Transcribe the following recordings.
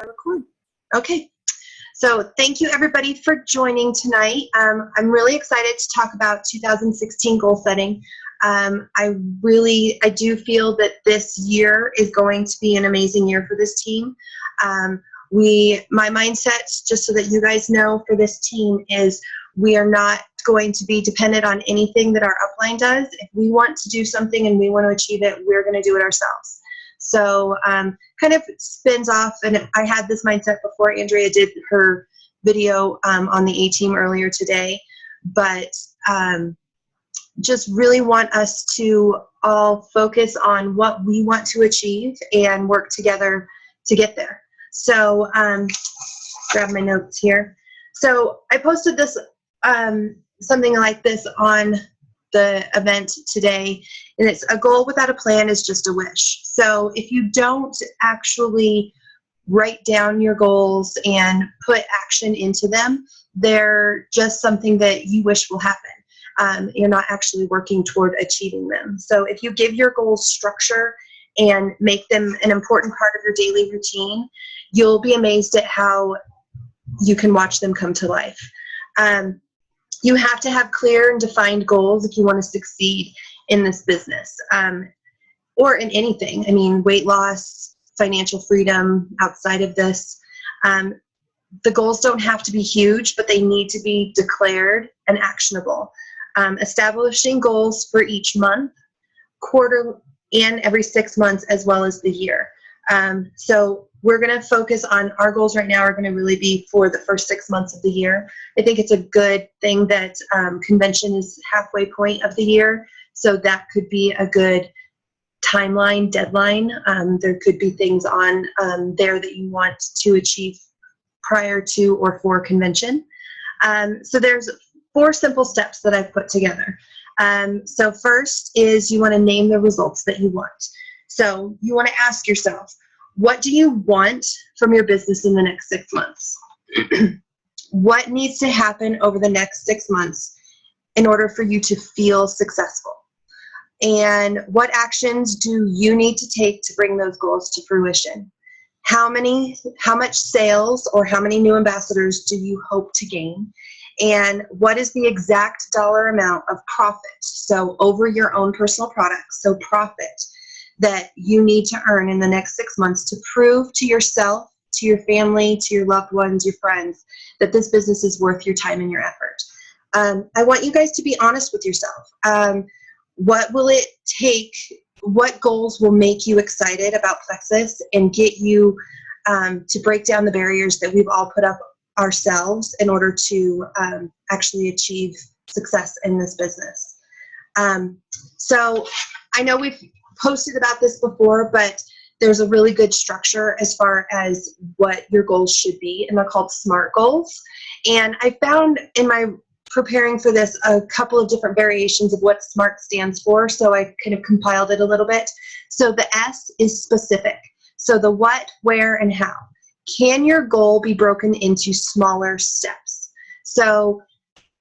Record. Okay, so thank you everybody for joining tonight. I'm really excited to talk about 2016 goal setting. I do feel that this year is going to be an amazing year for this team. My mindset, just so that you guys know, for this team is we are not going to be dependent on anything that our upline does. If we want to do something and we want to achieve it, we're going to do it ourselves. So kind of spins off, and I had this mindset before Andrea did her video on the A-Team earlier today, but just really want us to all focus on what we want to achieve and work together to get there. So grab my notes here. So I posted this, something like this on the event today, and it's a goal without a plan is just a wish. So if you don't actually write down your goals and put action into them, they're just something that you wish will happen. You're not actually working toward achieving them. So if you give your goals structure and make them an important part of your daily routine, you'll be amazed at how you can watch them come to life. You have to have clear and defined goals if you want to succeed in this business, or in anything. I mean, weight loss, financial freedom outside of this. The goals don't have to be huge, but they need to be declared and actionable. Establishing goals for each month, quarter, and every 6 months, as well as the year. So we're going to focus on our goals right now are going to really be for the first 6 months of the year. I think it's a good thing that convention is halfway point of the year, so that could be a good timeline, deadline. There could be things on there that you want to achieve prior to or for convention. So there's 4 simple steps that I've put together. So first is you want to name the results that you want. So you want to ask yourself, what do you want from your business in the next 6 months? What needs to happen over the next 6 months in order for you to feel successful? And what actions do you need to take to bring those goals to fruition? How much sales or how many new ambassadors do you hope to gain? And what is the exact dollar amount of profit? So over your own personal products, so profit, that you need to earn in the next 6 months to prove to yourself, to your family, to your loved ones, your friends, that this business is worth your time and your effort. I want you guys to be honest with yourself. What will it take? What goals will make you excited about Plexus and get you to break down the barriers that we've all put up ourselves in order to actually achieve success in this business? So I know we've posted about this before, but there's a really good structure as far as what your goals should be, and they're called SMART goals. And I found in my preparing for this a couple of different variations of what SMART stands for, so I kind of compiled it a little bit. So the S is specific. So the what, where, and how. Can your goal be broken into smaller steps? So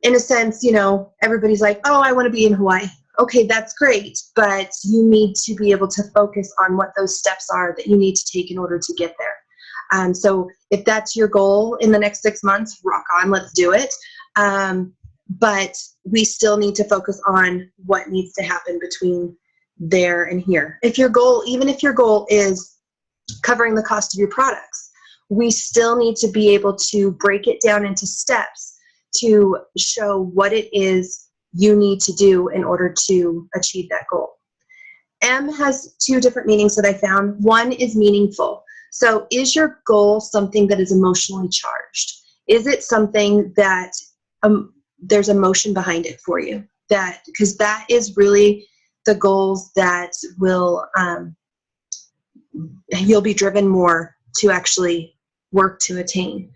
in a sense, you know, everybody's like, oh, I want to be in Hawaii. Okay, that's great, but you need to be able to focus on what those steps are that you need to take in order to get there. So if that's your goal in the next 6 months, rock on, let's do it. But we still need to focus on what needs to happen between there and here. If your goal, even if your goal is covering the cost of your products, we still need to be able to break it down into steps to show what it is you need to do in order to achieve that goal. M has 2 different meanings that I found. One is meaningful. So is your goal something that is emotionally charged? Is it something that there's emotion behind it for you? Because that is really the goals that will, you'll be driven more to actually work to attain.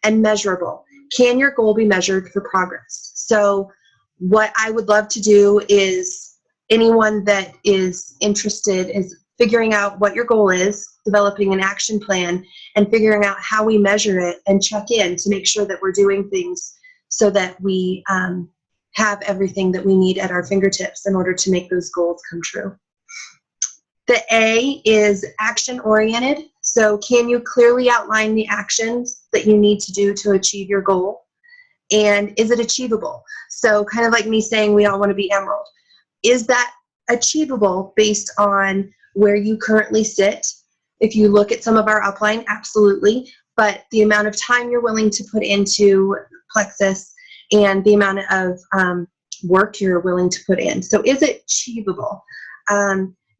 And measurable. Can your goal be measured for progress? So what I would love to do is anyone that is interested is figuring out what your goal is, developing an action plan, and figuring out how we measure it and check in to make sure that we're doing things so that we have everything that we need at our fingertips in order to make those goals come true. The A is action-oriented. So can you clearly outline the actions that you need to do to achieve your goal? And is it achievable? So kind of like me saying we all want to be emerald. Is that achievable based on where you currently sit? If you look at some of our upline, absolutely. But the amount of time you're willing to put into Plexus and the amount of work you're willing to put in. So is it achievable?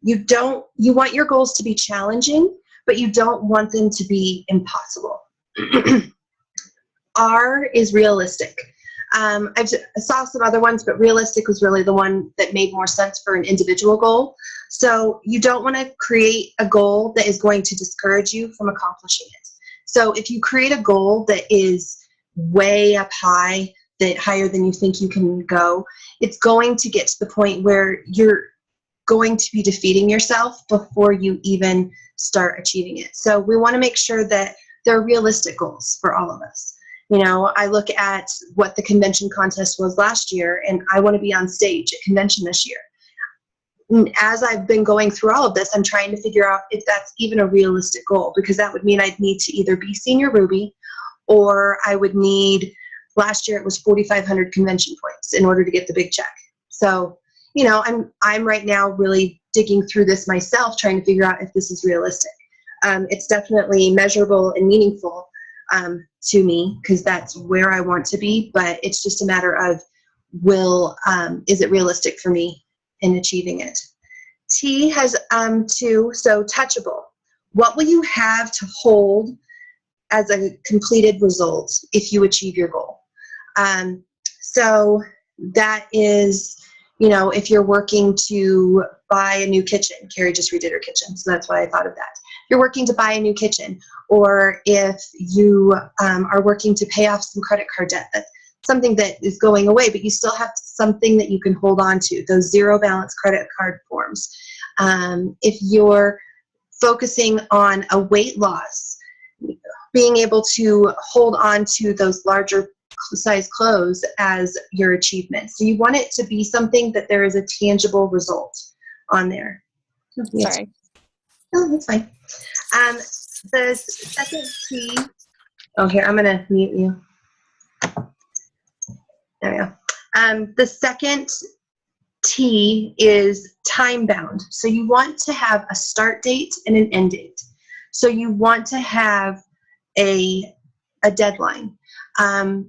You want your goals to be challenging, but you don't want them to be impossible. R is realistic. I saw some other ones, but realistic was really the one that made more sense for an individual goal. So you don't want to create a goal that is going to discourage you from accomplishing it. So if you create a goal that is way up high, that higher than you think you can go, it's going to get to the point where you're going to be defeating yourself before you even start achieving it. So we want to make sure that they're realistic goals for all of us. You know, I look at what the convention contest was last year, and I want to be on stage at convention this year. And as I've been going through all of this, I'm trying to figure out if that's even a realistic goal, because that would mean I'd need to either be senior Ruby, or I would need, last year it was 4,500 convention points in order to get the big check. So, you know, I'm right now really digging through this myself, trying to figure out if this is realistic. It's definitely measurable and meaningful to me, because that's where I want to be, but it's just a matter of is it realistic for me in achieving it? T has 2, so touchable. What will you have to hold as a completed result if you achieve your goal? So that is, you know, if you're working to buy a new kitchen, Carrie just redid her kitchen, so that's why I thought of that. If you're working to buy a new kitchen, or if you are working to pay off some credit card debt, that's something that is going away, but you still have something that you can hold on to, those zero balance credit card forms. If you're focusing on a weight loss, being able to hold on to those larger size clothes as your achievement. So you want it to be something that there is a tangible result on there. Sorry. Oh, that's fine. The second T, oh, here, I'm going to mute you. There we go. The second T is time bound. So you want to have a start date and an end date. So you want to have a deadline,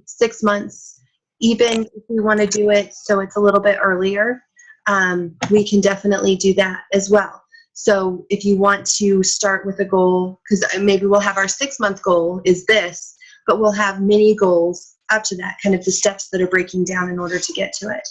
6 months, even if we want to do it so it's a little bit earlier, we can definitely do that as well. So if you want to start with a goal, because maybe we'll have our 6-month goal is this, but we'll have mini goals up to that, kind of the steps that are breaking down in order to get to it.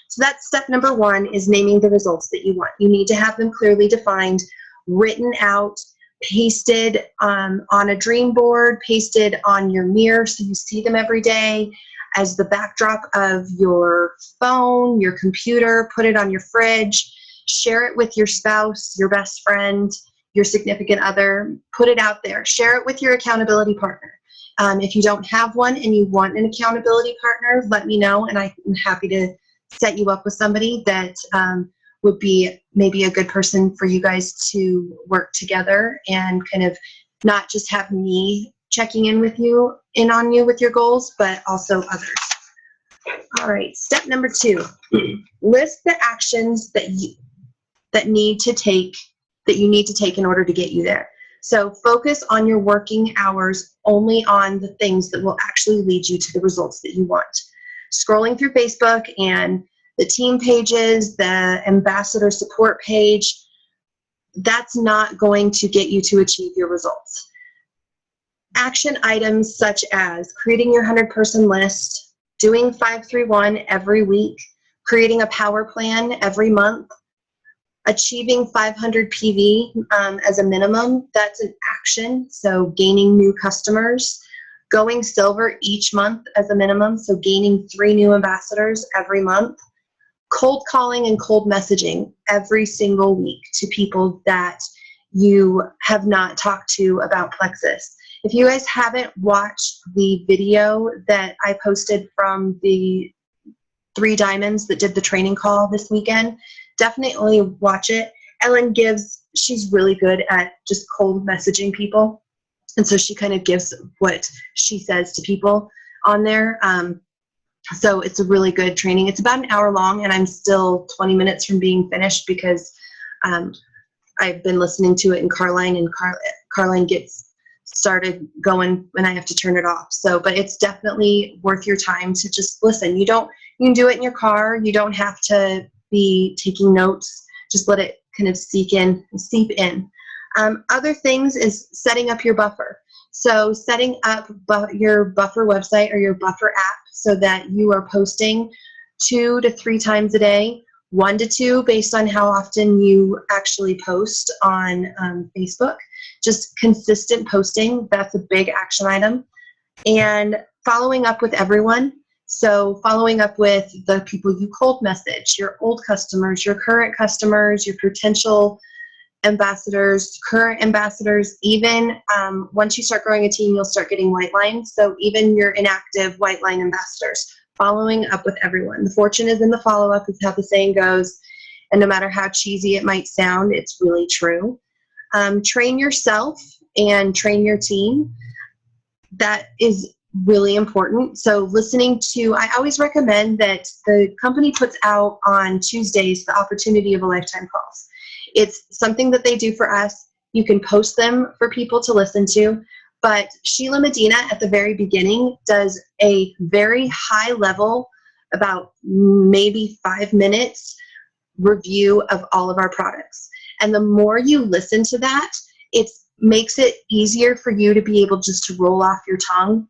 So that's step number 1, is naming the results that you want. You need to have them clearly defined, written out, pasted on a dream board, pasted on your mirror so you see them every day, as the backdrop of your phone, your computer, put it on your fridge, share it with your spouse, your best friend, your significant other, put it out there, share it with your accountability partner. If you don't have one and you want an accountability partner, let me know, and I'm happy to set you up with somebody that would be maybe a good person for you guys to work together and kind of not just have me checking in on you with your goals, but also others. All right, step number 2, list the actions that you need to take in order to get you there. So focus on your working hours only on the things that will actually lead you to the results that you want. Scrolling through Facebook and the team pages, the ambassador support page, that's not going to get you to achieve your results. Action items such as creating your 100-person list, doing 5-3-1 every week, creating a power plan every month, achieving 500 PV as a minimum, that's an action. So gaining new customers, going silver each month as a minimum, so gaining 3 new ambassadors every month, cold calling and cold messaging every single week to people that you have not talked to about Plexus. If you guys haven't watched the video that I posted from the 3 Diamonds that did the training call this weekend, definitely watch it. Ellen gives she's really good at just cold messaging people. And so she kind of gives what she says to people on there. So it's a really good training. It's about an hour long, and I'm still 20 minutes from being finished because I've been listening to it in Carline, and Carline gets started going when I have to turn it off. So, but it's definitely worth your time to just listen. You can do it in your car. You don't have to be taking notes. Just let it kind of seep in. Other things is setting up your buffer. So setting up your buffer website or your buffer app so that you are posting 2 to 3 times a day, 1 to 2 based on how often you actually post on Facebook. Just consistent posting, that's a big action item. And following up with everyone. So following up with the people you cold message, your old customers, your current customers, your potential ambassadors, current ambassadors, even once you start growing a team, you'll start getting white lines. So even your inactive white line ambassadors, following up with everyone. The fortune is in the follow-up, is how the saying goes. And no matter how cheesy it might sound, it's really true. Train yourself and train your team. That is really important. So I always recommend that the company puts out on Tuesdays the opportunity of a lifetime calls. It's something that they do for us. You can post them for people to listen to, but Sheila Medina at the very beginning does a very high level, about maybe 5 minutes review of all of our products. And the more you listen to that, it makes it easier for you to be able just to roll off your tongue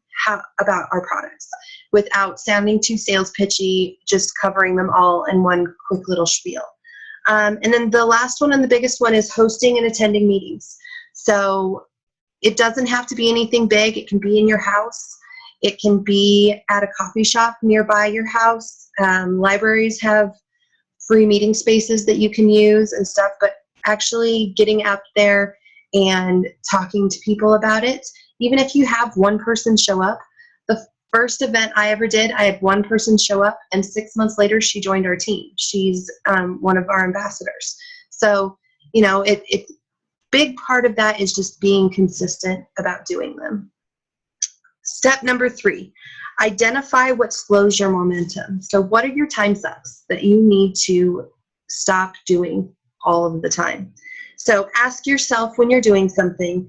about our products without sounding too sales pitchy, just covering them all in one quick little spiel. And then the last one and the biggest one is hosting and attending meetings. So it doesn't have to be anything big. It can be in your house. It can be at a coffee shop nearby your house. Libraries have free meeting spaces that you can use and stuff, but actually getting out there and talking to people about it. Even if you have one person show up, the first event I ever did, I had one person show up, and 6 months later, she joined our team. She's one of our ambassadors. So, big part of that is just being consistent about doing them. Step number 3, identify what slows your momentum. So what are your time sucks that you need to stop doing all of the time? So ask yourself when you're doing something,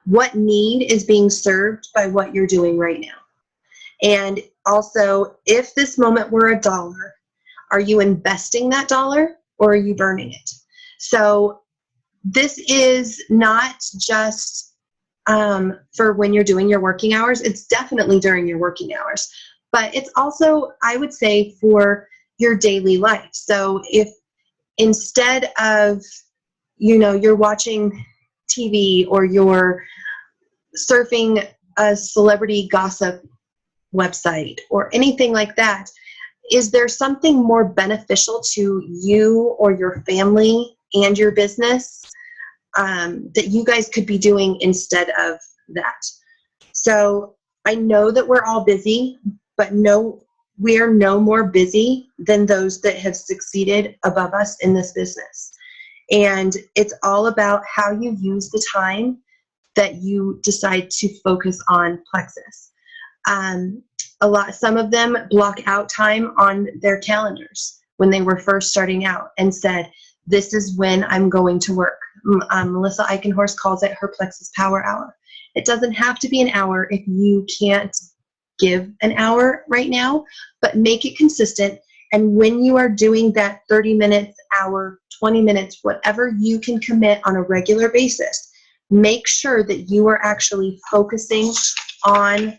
what need is being served by what you're doing right now? And also, if this moment were $1, are you investing that dollar or are you burning it? So this is not just for when you're doing your working hours. It's definitely during your working hours, but it's also, I would say, for your daily life. So if instead of, you're watching TV or you're surfing a celebrity gossip website or anything like that, is there something more beneficial to you or your family and your business that you guys could be doing instead of that? So I know that we're all busy, but we are no more busy than those that have succeeded above us in this business. And it's all about how you use the time that you decide to focus on Plexus. Some of them block out time on their calendars when they were first starting out and said, this is when I'm going to work. Melissa Eichenhorst calls it her Plexus Power Hour. It doesn't have to be an hour if you can't give an hour right now, but make it consistent. And when you are doing that 30 minutes, hour, 20 minutes, whatever you can commit on a regular basis, make sure that you are actually focusing on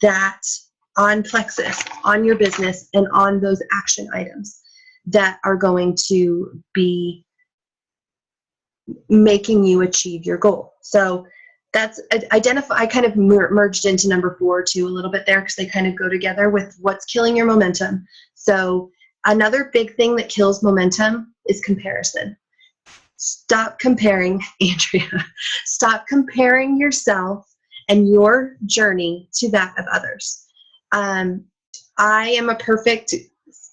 that, on Plexus, on your business, and on those action items that are going to be making you achieve your goal. So that's identify. I kind of merged into number 4 too a little bit there because they kind of go together with what's killing your momentum. So another big thing that kills momentum is comparison. Stop comparing, Andrea. Stop comparing yourself and your journey to that of others. I am a perfect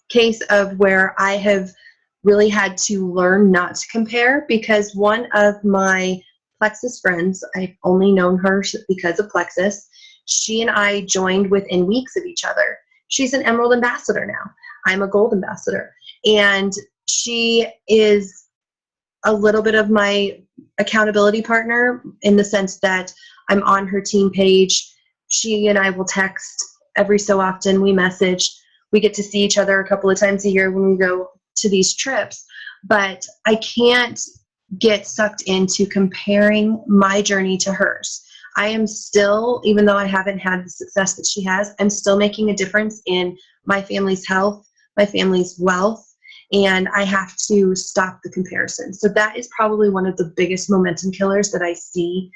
case of where I have really had to learn not to compare, because one of my Plexus friends, I've only known her because of Plexus, she and I joined within weeks of each other. She's an Emerald Ambassador now. I'm a Gold Ambassador. And she is a little bit of my accountability partner in the sense that I'm on her team page. She and I will text every so often. We message. We get to see each other a couple of times a year when we go to these trips. But I can't get sucked into comparing my journey to hers. I am still, even though I haven't had the success that she has, I'm still making a difference in my family's health, my family's wealth, and I have to stop the comparison. So that is probably one of the biggest momentum killers that I see.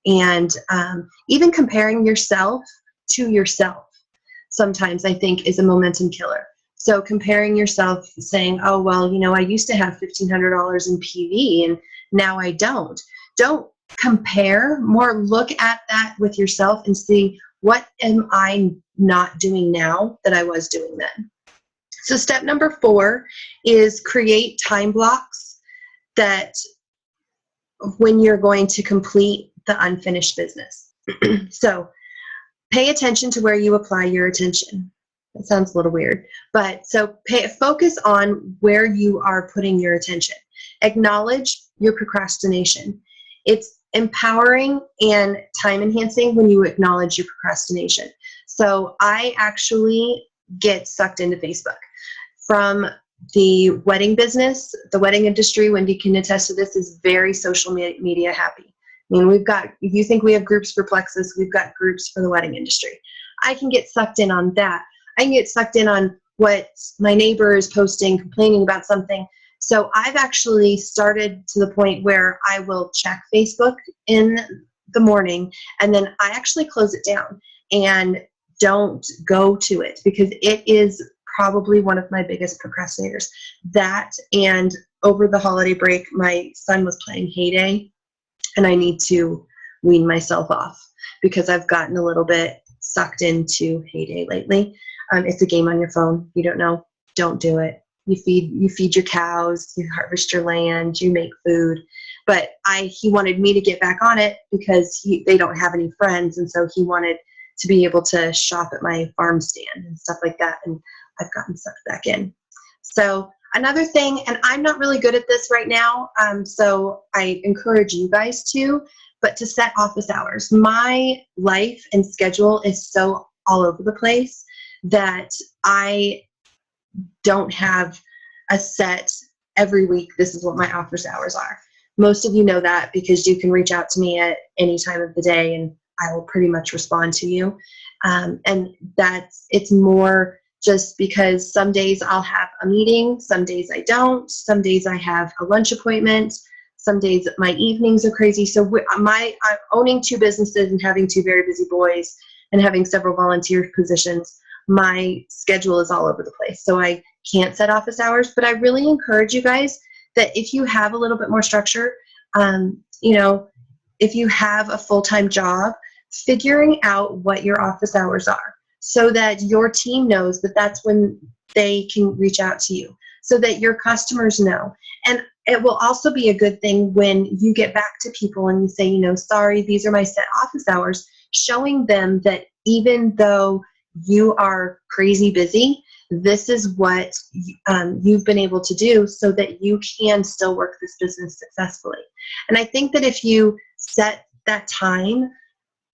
And even comparing yourself to yourself sometimes I think is a momentum killer. So comparing yourself, saying, oh, well, you know, I used to have $1,500 in PV and now I don't. Don't compare, more look at that with yourself and see, what am I not doing now that I was doing then? So step number 4 is create time blocks that when you're going to complete the unfinished business. So pay attention to where you apply your attention. That sounds a little weird, but so focus on where you are putting your attention. Acknowledge your procrastination. It's empowering and time enhancing when you acknowledge your procrastination. So I actually get sucked into Facebook. From the wedding business, the wedding industry, Wendy can attest to this, is very social media happy. I mean, we've got, if you think we have groups for Plexus, we've got groups for the wedding industry. I can get sucked in on that. I can get sucked in on what my neighbor is posting, complaining about something. So I've actually started to the point where I will check Facebook in the morning, and then I actually close it down and don't go to it, because it is probably one of my biggest procrastinators. That, and over the holiday break, my son was playing Hay Day, and I need to wean myself off because I've gotten a little bit sucked into Hay Day lately. It's a game on your phone. You don't know, don't do it. You feed your cows, you harvest your land, you make food. But he wanted me to get back on it because they don't have any friends, and so he wanted to be able to shop at my farm stand and stuff like that, and I've gotten sucked back in. So another thing, and I'm not really good at this right now, so I encourage you guys to, but to set office hours. My life and schedule is so all over the place that I don't have a set every week, this is what my office hours are. Most of you know that because you can reach out to me at any time of the day and I will pretty much respond to you. And it's more just because some days I'll have a meeting, some days I don't, some days I have a lunch appointment, some days my evenings are crazy. So I'm owning 2 businesses and having 2 very busy boys and having several volunteer positions. My schedule is all over the place. So I can't set office hours, but I really encourage you guys that if you have a little bit more structure, if you have a full-time job, figuring out what your office hours are so that your team knows that that's when they can reach out to you, so that your customers know. And it will also be a good thing when you get back to people and you say, sorry, these are my set office hours, showing them that even though you are crazy busy, this is what you've been able to do so that you can still work this business successfully. And I think that if you set that time,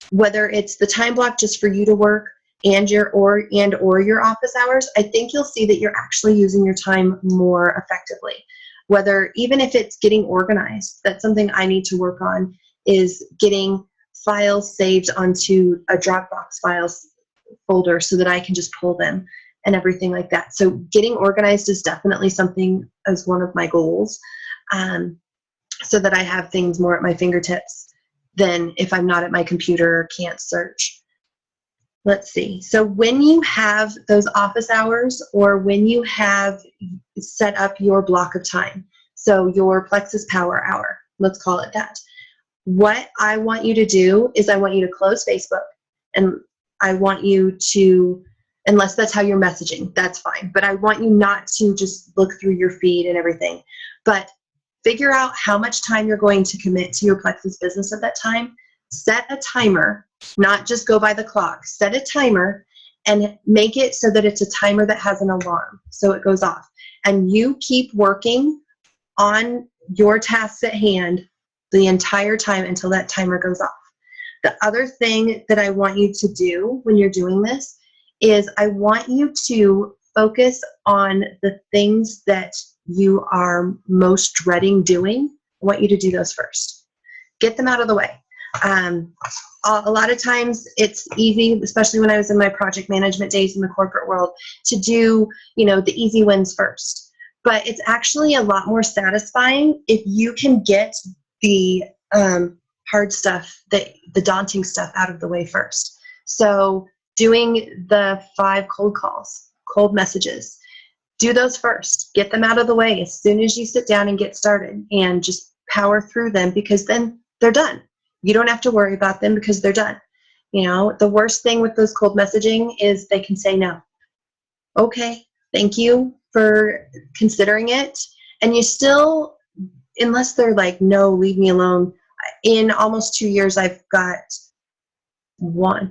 whether it's the time block just for you to work and your office hours, I think you'll see that you're actually using your time more effectively. Whether, even if it's getting organized, that's something I need to work on, is getting files saved onto a Dropbox files folder so that I can just pull them and everything like that. So getting organized is definitely something as one of my goals, so that I have things more at my fingertips than if I'm not at my computer or can't search. Let's see. So when you have those office hours, or when you have set up your block of time, so your Plexus Power Hour, let's call it that, what I want you to do is I want you to close Facebook, and I want you to unless that's how you're messaging, that's fine. But I want you not to just look through your feed and everything, but figure out how much time you're going to commit to your Plexus business at that time. Set a timer, not just go by the clock. Set a timer and make it so that it's a timer that has an alarm, so it goes off. And you keep working on your tasks at hand the entire time until that timer goes off. The other thing that I want you to do when you're doing this is I want you to focus on the things that you are most dreading doing. I want you to do those first. Get them out of the way. A lot of times it's easy, especially when I was in my project management days in the corporate world, to do, the easy wins first. But it's actually a lot more satisfying if you can get the hard stuff, the daunting stuff out of the way first. So doing the 5 cold calls, cold messages, do those first. Get them out of the way as soon as you sit down and get started, and just power through them, because then they're done. You don't have to worry about them because they're done. The worst thing with those cold messaging is they can say no. Okay, thank you for considering it. And you still, unless they're like, no, leave me alone. In almost 2 years, I've got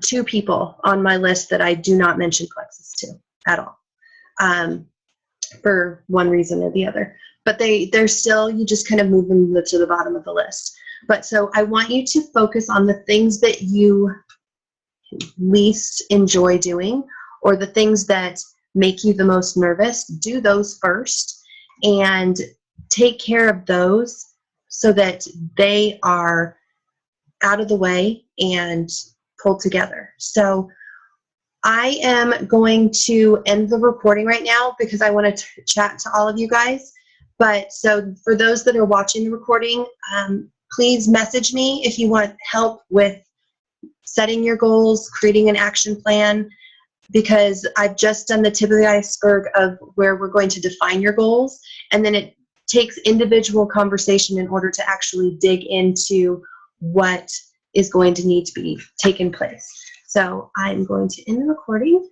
2 people on my list that I do not mention Plexus to at all, for one reason or the other. But they're still, you just kind of move them to the bottom of the list. But so I want you to focus on the things that you least enjoy doing, or the things that make you the most nervous. Do those first and take care of those so that they are out of the way and pulled together. So I am going to end the recording right now because I want to chat to all of you guys. But so for those that are watching the recording, please message me if you want help with setting your goals, creating an action plan, because I've just done the tip of the iceberg of where we're going to define your goals, and then it takes individual conversation in order to actually dig into what is going to need to be taken place. So I'm going to end the recording.